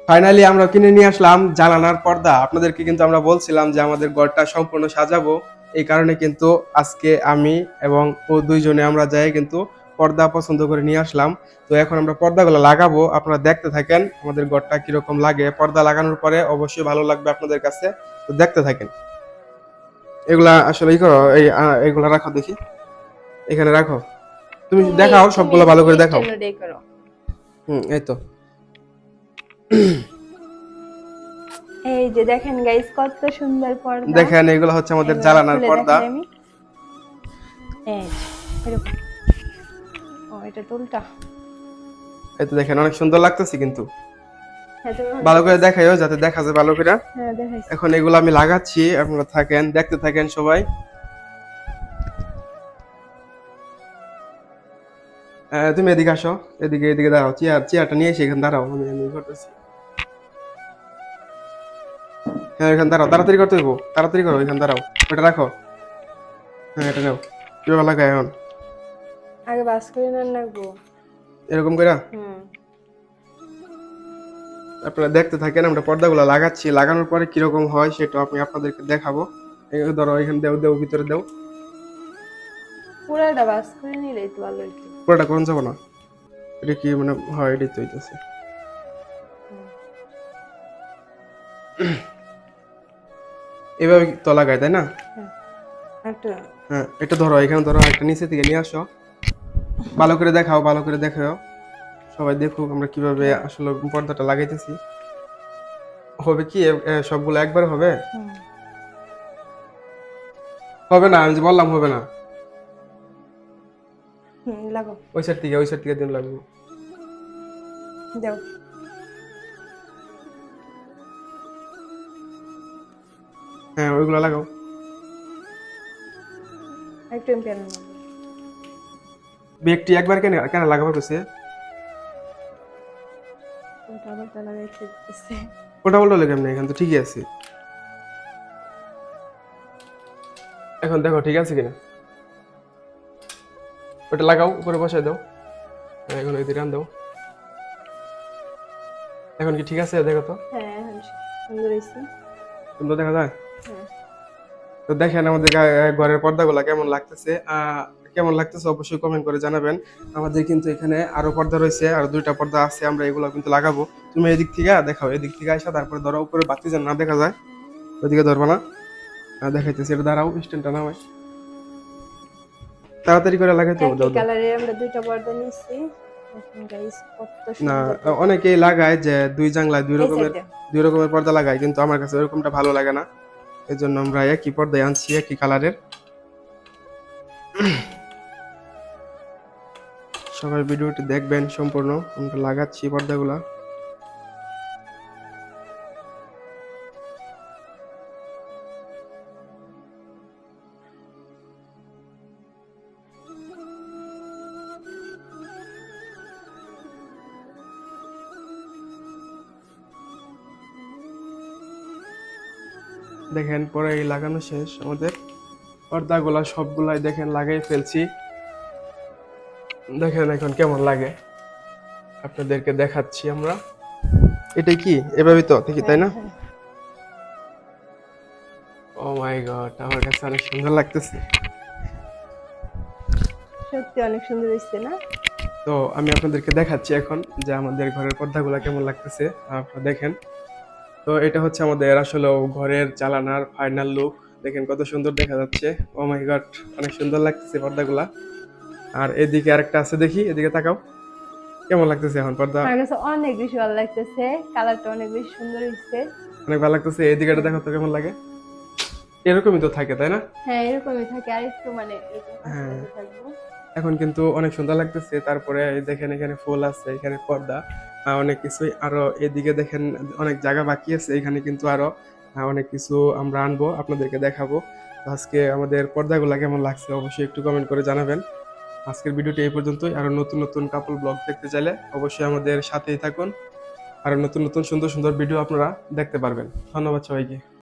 Finally আমরা কিনে নিয়ে আসলাম জানালার পর্দা। আপনাদেরকে কিন্তু আমরা বলছিলাম যে আমাদের ঘরটা সম্পূর্ণ সাজাবো, এই কারণে কিন্তু আজকে আমি এবং ও দুইজনে আমরা যাই কিন্তু পর্দা পছন্দ করে নিয়ে আসলাম। তো এখন আমরা পর্দাগুলো লাগাবো, আপনারা দেখতে থাকেন আমাদের ঘরটা কিরকম লাগে। পর্দা লাগানোর পরে অবশ্যই ভালো লাগবে আপনাদের কাছে, তো দেখতে থাকেন। এগুলা আসলে ই করো, এগুলা রাখো দেখি, এখানে রাখো। তুমি তুমি দেখাও তুমি সবগুলো ভালো করে দেখাও। স্ট্যান্ডার্ড করো। এই তো। এই যে দেখেন গাইস কত সুন্দর পর্দা। দেখেন এগুলো হচ্ছে আমাদের এবার জানালার খুলে পর্দা। দেখাই আমি। এই যে, এরকম। ও এটা তো উল্টা। এই তো দেখেন অনেক সুন্দর লাগতেছে কিন্তু। হ্যাঁ তুমি ভালো করে দেখাইও যাতে দেখা যায় ভালো করে। হ্যাঁ দেখাইছি। এখন এগুলো আমি লাগাচ্ছি, আপনারা থাকেন দেখতে থাকেন সবাই। তুমি এদিকে আসো, এদিকে এদিকে দাঁড়াও, চেয়ারটা নিয়ে এসে এখানে দাঁড়াও, আমি করতেছি। হ্যাঁ এখানে দাঁড়াও, তাড়াতাড়ি করতে হইব, তাড়াতাড়ি করো, এখানে দাঁড়াও। ওটা রাখো। হ্যাঁ এটা নাও। কিভাবে লাগাই এখন? আগে বাস করে নেন লাগবো। এরকম করে হুম। আপনারা দেখতে থাকেন, আমরা পর্দাগুলো লাগাচ্ছি, লাগানোর পরে কিরকম হয় সেটা আমি আপনাদেরকে দেখাবো। এই ধরো এখানে দেও দেও, ভিতরে দেও। পুরাটা বাস করে নিলেই তো ভালো হইতো। পুরোটা কোন যাবো না, এটা কি মানে হয়, এটাই তো হইতেছে। এভাবে তো লাগায় তাই না? হ্যাঁ একটা হ্যাঁ এটা ধরো, এখানে ধরো, একটা নিচে থেকে নিয়ে আসো। ভালো করে দেখাও, ভালো করে দেখাও, সবাই দেখুক আমরা কিভাবে আসলে পর্দাটা লাগাইতেছি। হবে কি সবগুলো একবার হবে? হবে না, আমি যে বললাম হবে না। লাগো ওই সাইড থেকে দিন লাগবে। দাও। হ্যাঁ ওইগুলো লাগাও। একটু এমপিয়ার নাও। বেগটি একবার কেন কেন লাগাবো কইছে? ওটা আবার তা লাগাইতে দিতেছে। ওটা বললো কেমন, এখানে তো ঠিকই আছে। এখন দেখো ঠিক আছে কিনা। ওটা লাগাও, উপরে বসাই দাও। এখন ওই দিকে আন দাও। এখন কি ঠিক আছে দেখো তো? হ্যাঁ সুন্দর হয়েছে। সুন্দর দেখা যায়। হ্যাঁ তো দেখেন আমাদের ঘরের পর্দাগুলো কেমন লাগতেছে, কেমন লাগতেছে অবশ্যই কমেন্ট করে জানাবেন। আমাদের কিন্তু এখানে আরো পর্দা রয়েছে, আর দুইটা পর্দা আছে, আমরা এগুলো কিন্তু লাগাবো। তুমি এদিক থেকে দেখাও, এদিক থেকে আসা, তারপরে ধরো উপরে বাতি যেন না দেখা যায়, ওইদিকে ধরবা না। দেখাইতেছি, এটা দাঁড়াও, স্ট্যান্ডটা নামাই, তাড়াতাড়ি করে লাগাইতে হবে। একই দাও দাও। কালারের আমরা দুইটা পর্দা নিয়েছি। দেখেন গাইস কত না, সুন্দর পর্দা। অনেকেই লাগায় যে দুই জানলায় এই সাইডে দুই রকমের পর্দা লাগায়, কিন্তু আমার কাছে ওরকমটা ভালো লাগে না। এই জন্য আমরা একই পর্দায় আনছি, একই কালারের। সবাই ভিডিওটি দেখবেন সম্পূর্ণ, আমরা লাগাচ্ছি পর্দাগুলা। দেখেন পরে এই লাগানো শেষ আমাদের পর্দাগুলা, সবগুলাই দেখেন লাগাই ফেলছি। দেখেন এখন কেমন লাগে আপনাদেরকে দেখাচ্ছি আমরা। এটাই কি এভাবেই তো দেখি তাই হ্যাঁ না? হ্যাঁ ও মাই গড, আমার কাছে অনেক সুন্দর লাগতেছে। সত্যি অনেক সুন্দর হয়েছে না? তো আমি আপনাদেরকে দেখাচ্ছি এখন যে আমাদের ঘরের পর্দাগুলা কেমন লাগতেছে, আপনারা দেখেন। তো এটা হচ্ছে আমাদের আসলে ঘরের জানালার ফাইনাল লুক। দেখেন কত সুন্দর দেখা যাচ্ছে। ও মাই গড, অনেক সুন্দর লাগতেছে পর্দাগুলা। আর এদিকে আরেকটা আছে, দেখি এদিকে তাকাও, কেমন লাগতেছে এখন পর্দা? আমার কাছে অনেক বেশি ভালো লাগতেছে, কালারটা অনেক বেশি সুন্দর হয়েছে। অনেক ভালো লাগতেছে। এদিকে দেখো তো কেমন লাগে। এরকমই তো থাকে তাই না? হ্যাঁ এরকমই থাকে, আর একটু মানে এরকম হ্যাঁ কাছাকাছি থাকবো। এখন কিন্তু অনেক সুন্দর লাগতেছে। তারপরে এই দেখেন এখানে ফুল আছে, এখানে পর্দা, অনেক কিছুই আরো। এদিকে দেখেন অনেক জায়গা বাকি আছে, এখানে কিন্তু আরো অনেক কিছু আমরা আনবো, আপনাদেরকে দেখাবো। তো আজকে আমাদের পর্দাগুলা কেমন লাগছে অবশ্যই একটু কমেন্ট করে জানাবেন। আজকের ভিডিওটি এই পর্যন্তই। আরো নতুন নতুন কাপল ব্লগ দেখতে চাইলে অবশ্যই আমাদের সাথেই থাকুন। আরো নতুন নতুন সুন্দর সুন্দর ভিডিও আপনারা দেখতে পারবেন। ধন্যবাদ সবাইকে।